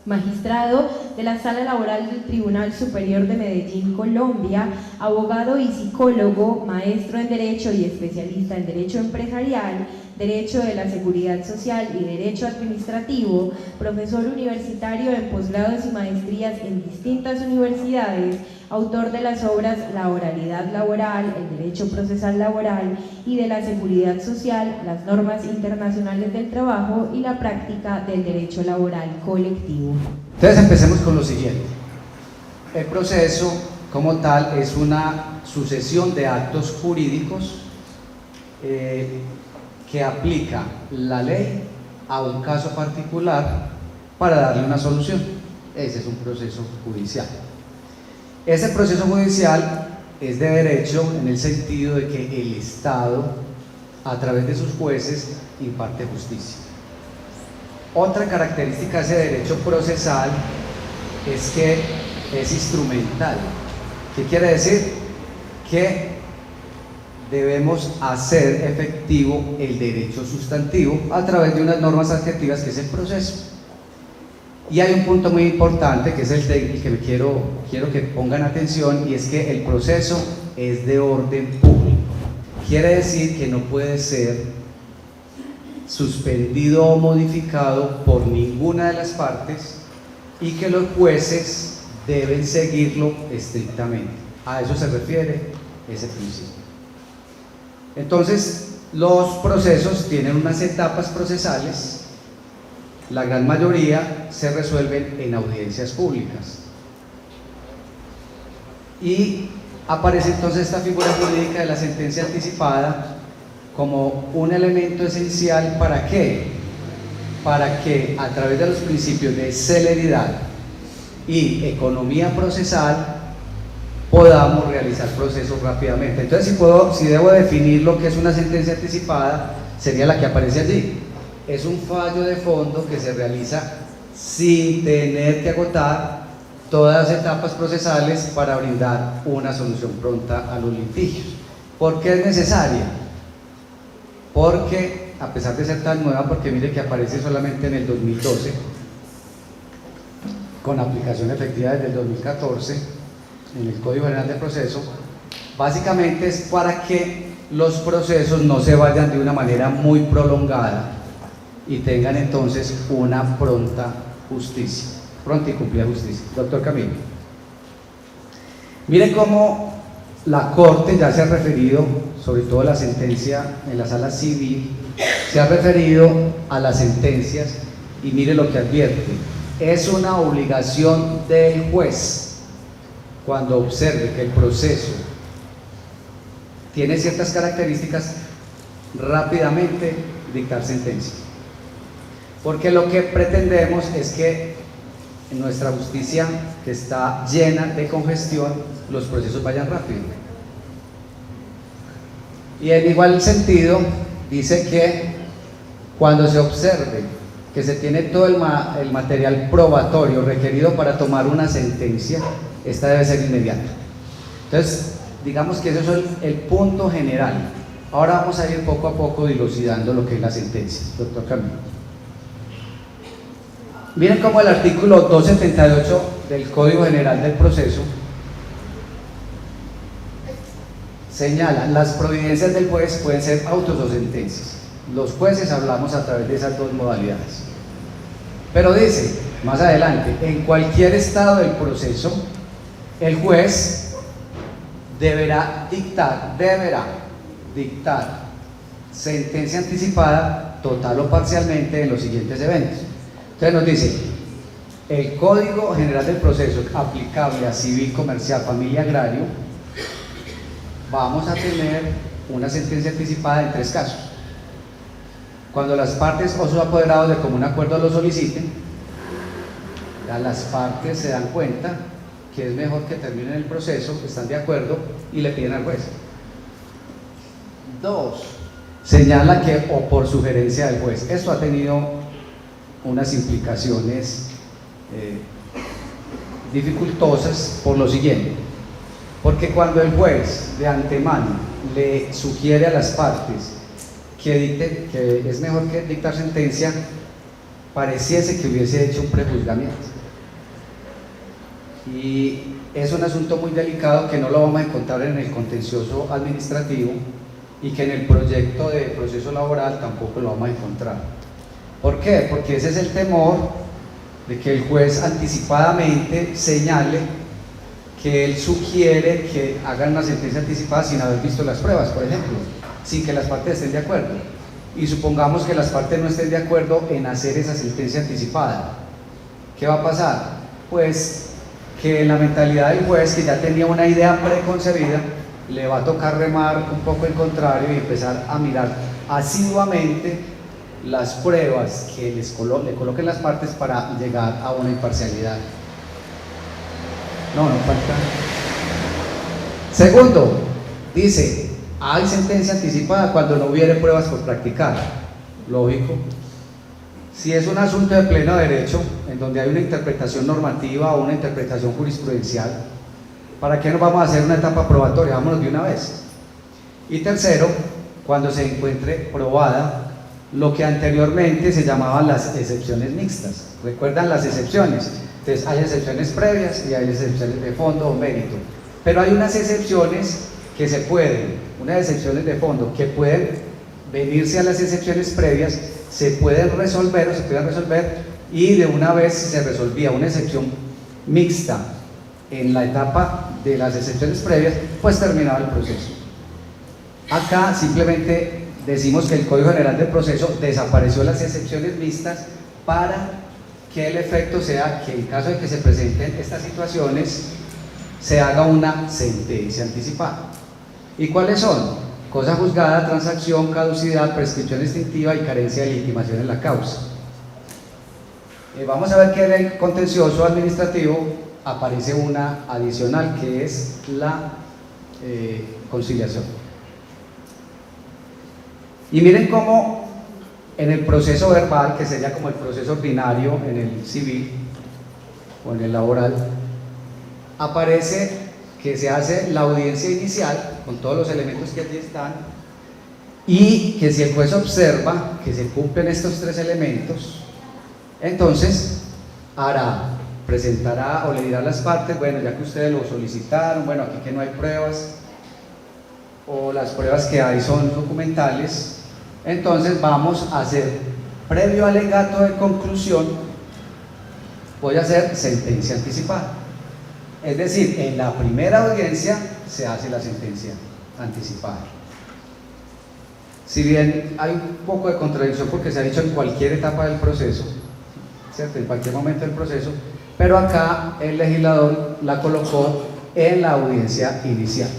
magistrado de la Sala Laboral del Tribunal Superior de Medellín, Colombia, abogado y psicólogo, maestro en Derecho y especialista en Derecho Empresarial, Derecho de la Seguridad Social y Derecho Administrativo, profesor universitario en posgrados y maestrías en distintas universidades, autor de las obras La Oralidad Laboral, El Derecho Procesal Laboral y de la Seguridad Social, las normas internacionales del trabajo y la práctica del derecho laboral colectivo. Entonces empecemos con lo siguiente. El proceso como tal es una sucesión de actos jurídicos que aplica la ley a un caso particular para darle una solución. Ese es un proceso judicial. Ese proceso judicial es de derecho en el sentido de que el Estado, a través de sus jueces, imparte justicia. Otra característica de ese derecho procesal es que es instrumental. ¿Qué quiere decir? Que debemos hacer efectivo el derecho sustantivo a través de unas normas adjetivas, que es el proceso. Y hay un punto muy importante que es el que quiero que pongan atención, y es que el proceso es de orden público. Quiere decir que no puede ser suspendido o modificado por ninguna de las partes y que los jueces deben seguirlo estrictamente. A eso se refiere ese principio. Entonces, los procesos tienen unas etapas procesales. La gran mayoría se resuelven en audiencias públicas. Y aparece entonces esta figura jurídica de la sentencia anticipada como un elemento esencial. ¿Para qué? Para que a través de los principios de celeridad y economía procesal podamos realizar procesos rápidamente. Entonces, si debo definir lo que es una sentencia anticipada, sería la que aparece allí. Es un fallo de fondo que se realiza sin tener que agotar todas las etapas procesales para brindar una solución pronta a los litigios. ¿Por qué es necesaria? Porque, a pesar de ser tan nueva, porque mire que aparece solamente en el 2012, con aplicación efectiva desde el 2014, en el Código General de Proceso, básicamente es para que los procesos no se vayan de una manera muy prolongada y tengan entonces una pronta justicia, pronta y cumplida justicia. Doctor Camilo, miren cómo la Corte ya se ha referido, sobre todo la sentencia en la sala civil, se ha referido a las sentencias, y mire lo que advierte: es una obligación del juez, cuando observe que el proceso tiene ciertas características, rápidamente dictar sentencia. Porque lo que pretendemos es que en nuestra justicia, que está llena de congestión, los procesos vayan rápido. Y en igual sentido, dice que cuando se observe que se tiene todo el material probatorio requerido para tomar una sentencia, esta debe ser inmediata. Entonces, digamos que ese es el punto general. Ahora vamos a ir poco a poco dilucidando lo que es la sentencia. Doctor Camilo, miren cómo el artículo 278 del Código General del Proceso señala: las providencias del juez pueden ser autos o sentencias. Los jueces hablamos a través de esas dos modalidades. Pero dice más adelante: en cualquier estado del proceso, el juez deberá dictar sentencia anticipada, total o parcialmente, en los siguientes eventos. Entonces nos dice: el Código General del Proceso aplicable a civil, comercial, familia, agrario, vamos a tener una sentencia anticipada en 3 casos. Cuando las partes o sus apoderados de común acuerdo lo soliciten, ya las partes se dan cuenta que es mejor que terminen el proceso, están de acuerdo y le piden al juez. 2, señala que o por sugerencia del juez. Esto ha tenido unas implicaciones dificultosas por lo siguiente: porque cuando el juez de antemano le sugiere a las partes que es mejor que dictar sentencia, pareciese que hubiese hecho un prejuzgamiento. Y es un asunto muy delicado que no lo vamos a encontrar en el contencioso administrativo y que en el proyecto de proceso laboral tampoco lo vamos a encontrar. ¿Por qué? Porque ese es el temor de que el juez anticipadamente señale que él sugiere que hagan una sentencia anticipada sin haber visto las pruebas, por ejemplo, sin que las partes estén de acuerdo. Y supongamos que las partes no estén de acuerdo en hacer esa sentencia anticipada. ¿Qué va a pasar? Pues que en la mentalidad del juez, que ya tenía una idea preconcebida, le va a tocar remar un poco en contrario y empezar a mirar asiduamente las pruebas que le coloquen las partes para llegar a una imparcialidad. No falta. Segundo, dice, hay sentencia anticipada cuando no hubiere pruebas por practicar. Lógico. Si es un asunto de pleno derecho, en donde hay una interpretación normativa o una interpretación jurisprudencial, ¿para qué nos vamos a hacer una etapa probatoria? Vámonos de una vez. Y tercero, cuando se encuentre probada lo que anteriormente se llamaban las excepciones mixtas. ¿Recuerdan las excepciones? Entonces hay excepciones previas y hay excepciones de fondo o mérito. Pero hay unas excepciones que se pueden, unas excepciones de fondo que pueden venirse a las excepciones previas, se pueden resolver y de una vez se resolvía una excepción mixta en la etapa de las excepciones previas, pues terminaba el proceso. Acá simplemente decimos que el Código General del Proceso desapareció las excepciones mixtas para que el efecto sea que en caso de que se presenten estas situaciones se haga una sentencia anticipada. ¿Y cuáles son? Cosa juzgada, transacción, caducidad, prescripción extintiva y carencia de legitimación en la causa. Vamos a ver que en el contencioso administrativo aparece una adicional que es la conciliación. Y miren cómo en el proceso verbal, que sería como el proceso ordinario en el civil o en el laboral, aparece que se hace la audiencia inicial con todos los elementos que allí están y que si el juez observa que se cumplen estos tres elementos, entonces presentará o le dirá a las partes, bueno, ya que ustedes lo solicitaron, bueno, aquí que no hay pruebas o las pruebas que hay son documentales, entonces vamos a hacer, previo alegato de conclusión, voy a hacer sentencia anticipada. Es decir, en la primera audiencia se hace la sentencia anticipada. Si bien hay un poco de contradicción porque se ha dicho en cualquier etapa del proceso, ¿cierto? En cualquier momento del proceso, pero acá el legislador la colocó en la audiencia inicial.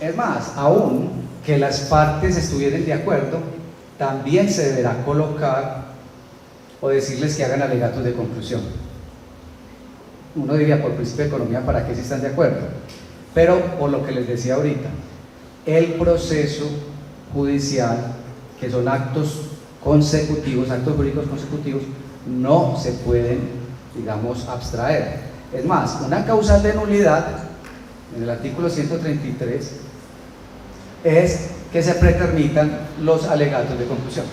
Es más, aún que las partes estuvieran de acuerdo, también se deberá colocar o decirles que hagan alegatos de conclusión. Uno diría por principio de economía, ¿para qué si están de acuerdo? Pero por lo que les decía ahorita, el proceso judicial, que son actos consecutivos, actos jurídicos consecutivos, no se pueden, digamos, abstraer. Es más, una causal de nulidad, en el artículo 133, es que se pretermitan los alegatos de conclusión.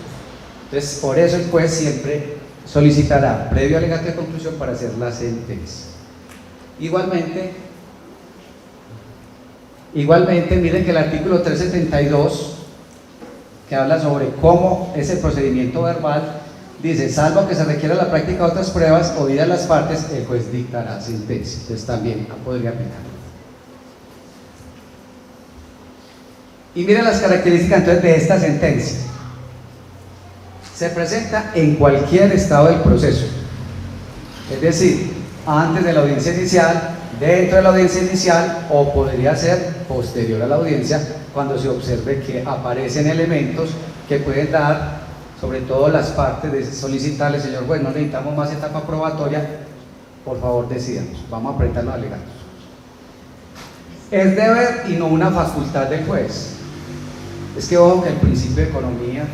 Entonces, por eso el juez siempre solicitará previo alegato de conclusión para hacer la sentencia. Igualmente, miren que el artículo 372, que habla sobre cómo es el procedimiento verbal, dice, salvo que se requiera la práctica de otras pruebas oídas las partes, el juez dictará sentencia. Entonces también podría aplicar. Y miren las características entonces de esta sentencia. Se presenta en cualquier estado del proceso, es decir, antes de la audiencia inicial, dentro de la audiencia inicial o podría ser posterior a la audiencia cuando se observe que aparecen elementos que pueden dar, sobre todo las partes, de solicitarle, señor juez, no necesitamos más etapa probatoria, por favor decidamos, vamos a presentar los alegatos. Es deber y no una facultad del juez. Es que ojo que el principio de economía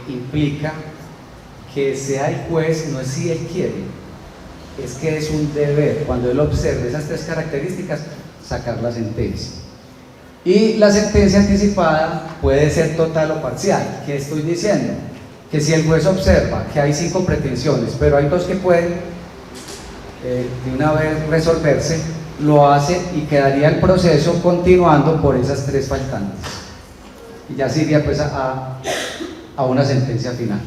implica que sea el juez, no es si él quiere, es que es un deber, cuando él observe esas tres características, sacar la sentencia. Y la sentencia anticipada puede ser total o parcial. ¿Qué estoy diciendo? Que que si el juez observa que hay 5 pretensiones, pero hay 2 que pueden de una vez resolverse, lo hace y quedaría el proceso continuando por esas 3 faltantes. Y ya se iría pues a una sentencia final.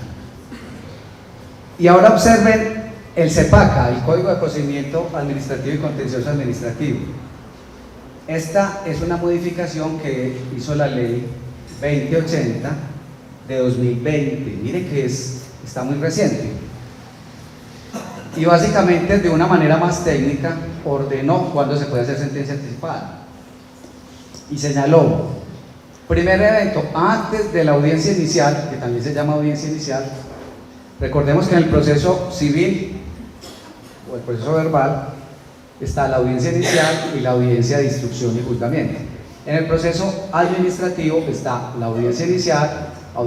Y ahora observen el CEPACA, el Código de Procedimiento Administrativo y Contencioso Administrativo. Esta es una modificación que hizo la ley 2080 de 2020. Miren que está muy reciente. Y básicamente, de una manera más técnica, ordenó cuándo se puede hacer sentencia anticipada. Y señaló, primer evento, antes de la audiencia inicial, que también se llama audiencia inicial. Recordemos que en el proceso civil o el proceso verbal está la audiencia inicial y la audiencia de instrucción y juzgamiento. En el proceso administrativo está la audiencia inicial, la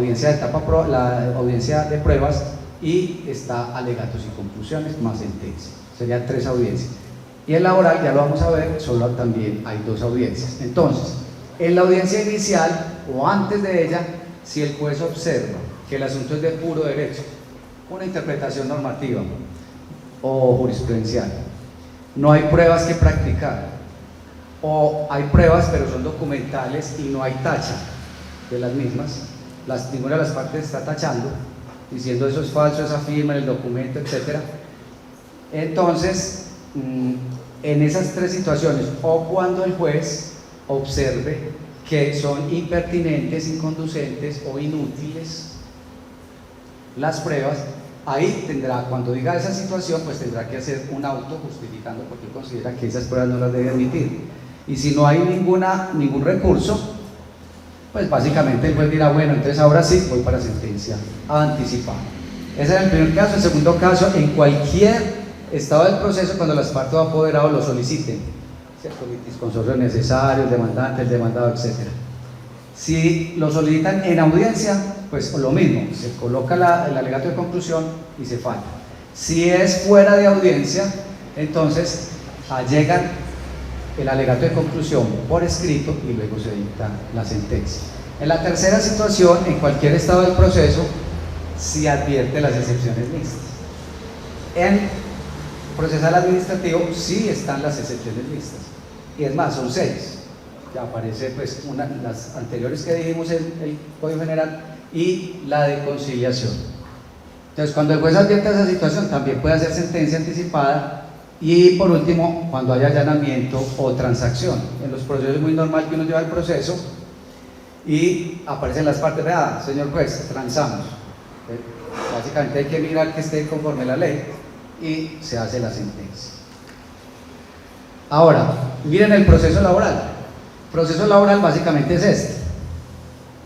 audiencia de pruebas y está alegatos y conclusiones más sentencia. Serían 3 audiencias. Y en laboral, ya lo vamos a ver, solo también hay 2 audiencias. Entonces, en la audiencia inicial o antes de ella, si el juez observa que el asunto es de puro derecho, una interpretación normativa o jurisprudencial, no hay pruebas que practicar, o hay pruebas pero son documentales y no hay tacha de las mismas, ninguna de las partes está tachando, diciendo eso es falso, esa firma en el documento, etc. Entonces, en esas 3 situaciones, o cuando el juez observe que son impertinentes, inconducentes o inútiles las pruebas, ahí tendrá, cuando diga esa situación, pues tendrá que hacer un auto justificando porque considera que esas pruebas no las debe admitir. Y si no hay ningún recurso, pues básicamente el juez dirá, bueno, entonces ahora sí voy para sentencia anticipada. Ese es el primer caso. El segundo caso, en cualquier estado del proceso, cuando las partes o apoderados lo soliciten, ¿cierto? Consorcios necesarios, demandantes, el demandado, etc. Si lo solicitan en audiencia, pues lo mismo, se coloca el alegato de conclusión y se falla. Si es fuera de audiencia, entonces allegan el alegato de conclusión por escrito y luego se dicta la sentencia. En la tercera situación, en cualquier estado del proceso, se advierte las excepciones mixtas. En procesal administrativo sí están las excepciones mixtas, y es más, son 6. Ya aparece pues las anteriores que dijimos en el Código General y la de conciliación. Entonces, cuando el juez advierte esa situación, también puede hacer sentencia anticipada. Y por último, cuando haya allanamiento o transacción. En los procesos es muy normal que uno lleva el proceso y aparecen las partes, vea, señor juez, transamos. Básicamente hay que mirar que esté conforme a la ley y se hace la sentencia. Ahora, miren el proceso laboral. El proceso laboral básicamente es este.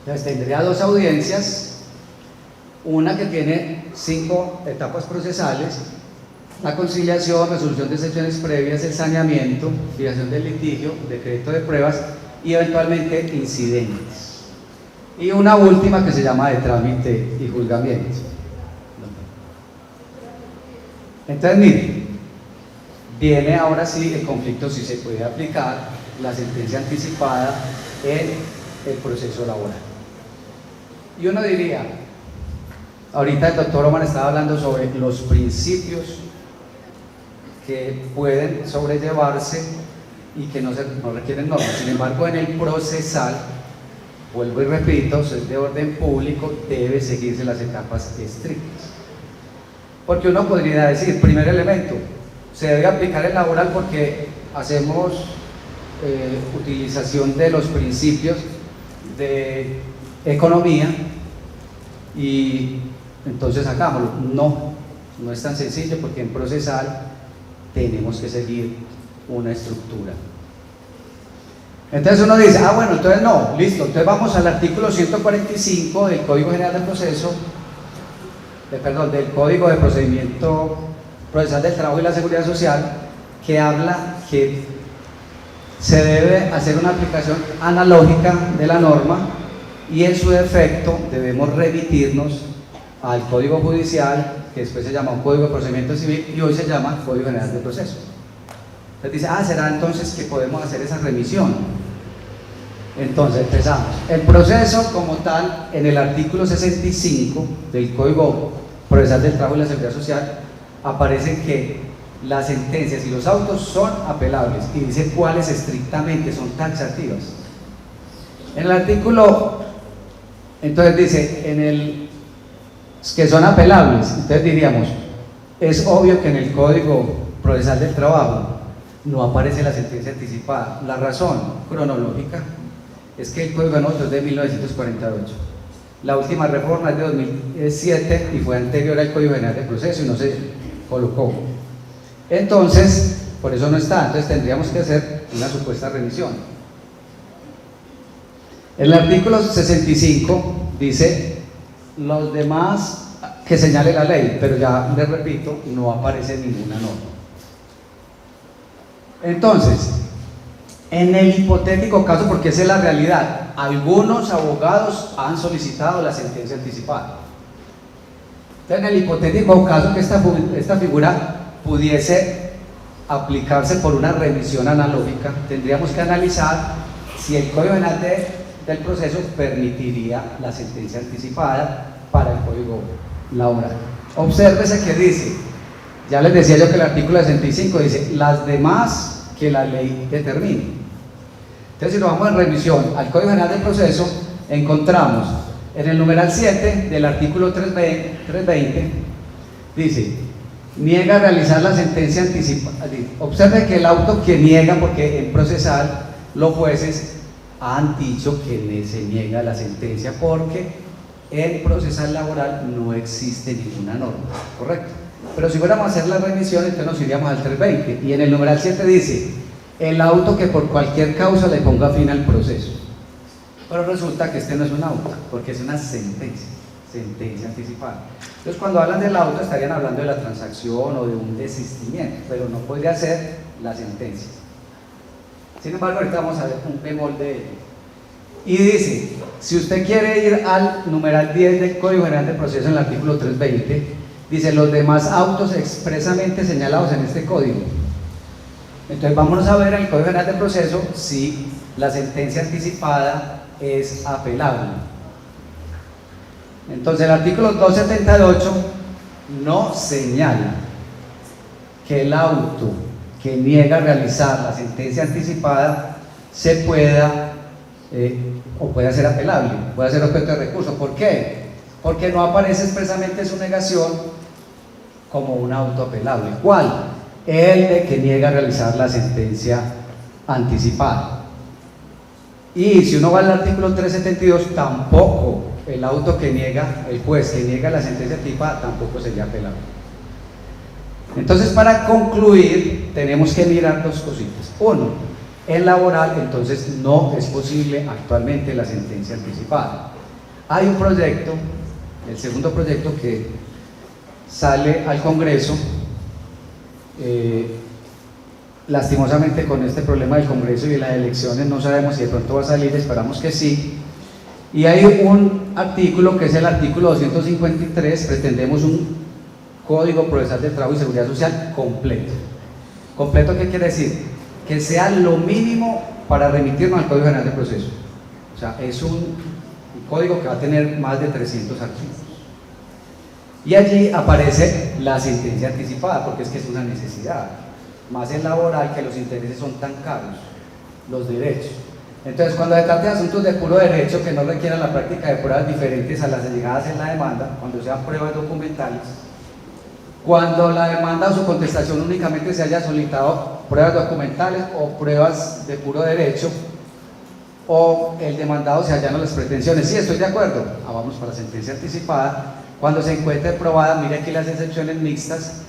Entonces tendría 2 audiencias, una que tiene 5 etapas procesales: la conciliación, resolución de excepciones previas, el saneamiento, fijación del litigio, decreto de pruebas y eventualmente incidentes. Y una última que se llama de trámite y juzgamiento. Entonces, miren, viene ahora sí el conflicto, si se puede aplicar la sentencia anticipada en el proceso laboral. Y uno diría, ahorita el doctor Omar estaba hablando sobre los principios que pueden sobrellevarse y que no requieren normas. Sin embargo, en el procesal, vuelvo y repito, es de orden público, debe seguirse las etapas estrictas. Porque uno podría decir, primer elemento, se debe aplicar el laboral porque hacemos utilización de los principios de economía y entonces hagámoslo. No es tan sencillo, porque en procesal tenemos que seguir una estructura. Entonces uno dice, bueno, entonces no, listo, entonces vamos al artículo 145 del Código General del Proceso, del Código de Procedimiento Procesal del Trabajo y la Seguridad Social, que habla que se debe hacer una aplicación analógica de la norma y en su defecto debemos remitirnos al Código Judicial, que después se llamó Código de Procedimiento Civil y hoy se llama Código General del Proceso. Entonces dice, será entonces que podemos hacer esa remisión. Entonces empezamos. El proceso como tal, en el artículo 65 del Código Procesal del Trabajo y la Seguridad Social, aparece que las sentencias y los autos son apelables y dice cuáles estrictamente son taxativas. En el artículo, entonces dice, en el que son apelables, entonces diríamos, es obvio que en el Código Procesal del Trabajo no aparece la sentencia anticipada. La razón cronológica es que el Código de Nosotros es de 1948. La última reforma es de 2007 y fue anterior al Código General de Proceso y no se colocó. Entonces, por eso no está. Entonces tendríamos que hacer una supuesta revisión. El artículo 65 dice los demás que señale la ley, pero ya les repito, no aparece ninguna norma. Entonces, en el hipotético caso, porque esa es la realidad, algunos abogados han solicitado la sentencia anticipada. Entonces, en el hipotético caso que esta figura pudiese aplicarse por una revisión analógica, tendríamos que analizar si el Código Penal del Proceso permitiría la sentencia anticipada para el Código Laboral. Obsérvese que dice, ya les decía yo que el artículo 65 dice las demás que la ley determine. Entonces, si nos vamos en revisión al Código General del Proceso, encontramos en el numeral 7 del artículo 320, dice, niega realizar la sentencia anticipada. Observe que el auto que niega, porque en procesal los jueces han dicho que se niega la sentencia porque en procesal laboral no existe ninguna norma, ¿correcto? Pero si fuéramos a hacer la revisión, entonces nos iríamos al 320 y en el numeral 7 dice el auto que por cualquier causa le ponga fin al proceso. Pero resulta que este no es un auto, porque es una sentencia anticipada. Entonces, cuando hablan del auto estarían hablando de la transacción o de un desistimiento, pero no podría ser la sentencia. Sin embargo, ahorita vamos a ver un bemol de ello. Y dice, si usted quiere ir al numeral 10 del Código General del Proceso, en el artículo 320, dice los demás autos expresamente señalados en este código. Entonces vámonos a ver en el Código General del Proceso si la sentencia anticipada es apelable. Entonces el artículo 278 no señala que el auto que niega realizar la sentencia anticipada se pueda o pueda ser apelable, pueda ser objeto de recurso. ¿Por qué? Porque no aparece expresamente su negación como un auto apelable. ¿Cuál? El de que niega realizar la sentencia anticipada. Y si uno va al artículo 372, tampoco el auto que niega, el juez que niega la sentencia anticipada, tampoco sería apelable. Entonces, para concluir, tenemos que mirar dos cositas. Uno, en laboral, entonces no es posible actualmente la sentencia anticipada. Hay un proyecto, el segundo proyecto que sale al Congreso, lastimosamente con este problema del Congreso y de las elecciones no sabemos si de pronto va a salir, esperamos que sí. Y hay un artículo que es el artículo 253, pretendemos un Código Procesal del Trabajo y Seguridad Social completo. ¿Completo qué quiere decir? Que sea lo mínimo para remitirnos al Código General de Proceso. O sea, es un código que va a tener más de 300 artículos. Y allí aparece la sentencia anticipada, porque es que es una necesidad. Más en laboral, que los intereses son tan caros, los derechos. Entonces, cuando se trata de asuntos de puro derecho que no requieran la práctica de pruebas diferentes a las allegadas en la demanda, cuando sean pruebas documentales, cuando la demanda o su contestación únicamente se haya solicitado pruebas documentales o pruebas de puro derecho, o el demandado se allana las pretensiones. Sí, estoy de acuerdo. Vamos para la sentencia anticipada. Cuando se encuentre probada, mire aquí las excepciones mixtas: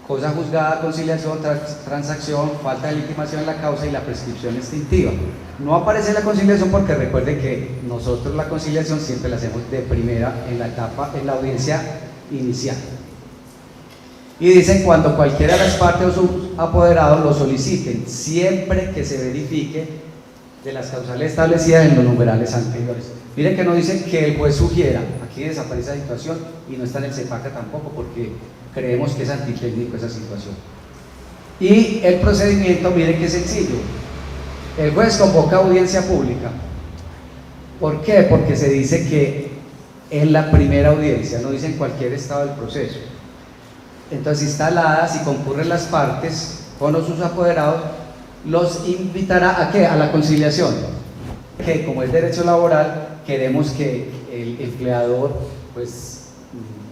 cosa juzgada, conciliación, transacción, falta de legitimación en la causa y la prescripción extintiva. No aparece la conciliación porque recuerden que nosotros la conciliación siempre la hacemos de primera en la etapa, en la audiencia inicial. Y dicen cuando cualquiera de las partes o sus apoderados lo soliciten, siempre que se verifique de las causales establecidas en los numerales anteriores. Miren que no dice que el juez sugiera, aquí desaparece esa situación y no está en el CEPACA tampoco porque creemos que es antitécnico esa situación. Y el procedimiento, miren que sencillo. El juez convoca audiencia pública ¿Por qué? Porque se dice que en la primera audiencia, no dice en cualquier estado del proceso. Entonces, instaladas y concurren las partes con los sus apoderados, los invitará ¿a qué? A la conciliación, que como es derecho laboral, queremos que el empleador, pues,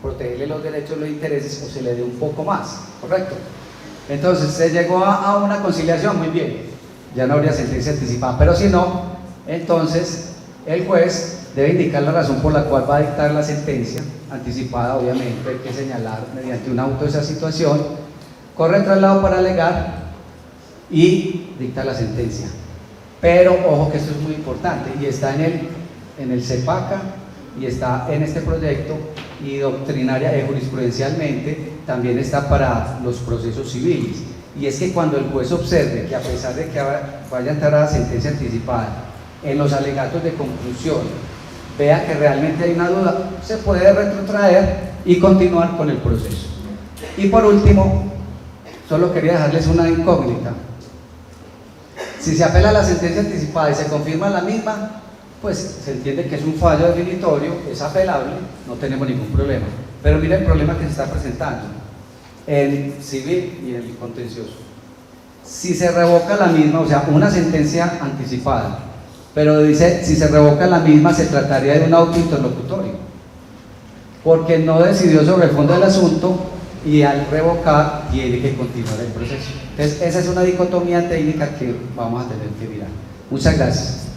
protegerle los derechos, los intereses, o se le dé un poco más, ¿correcto? Entonces, se llegó a una conciliación, muy bien, ya no habría sentencia anticipada, pero si no, entonces el juez debe indicar la razón por la cual va a dictar la sentencia anticipada. Obviamente hay que señalar mediante un auto esa situación, corre el traslado para alegar y dicta la sentencia. Pero ojo que esto es muy importante y está en el CEPACA y está en este proyecto, y doctrinaria y jurisprudencialmente también está para los procesos civiles, y es que cuando el juez observe que a pesar de que vaya a entrar a la sentencia anticipada, en los alegatos de conclusión vea que realmente hay una duda, se puede retrotraer y continuar con el proceso. Y por último, solo quería dejarles una incógnita. Si se apela a la sentencia anticipada y se confirma la misma, pues se entiende que es un fallo definitorio, es apelable, no tenemos ningún problema. Pero mira el problema que se está presentando en civil y en el contencioso. Si se revoca la misma, o sea, una sentencia anticipada, pero dice, si se revoca la misma, se trataría de un auto interlocutorio, porque no decidió sobre el fondo del asunto y al revocar tiene que continuar el proceso. Entonces, esa es una dicotomía técnica que vamos a tener que mirar. Muchas gracias.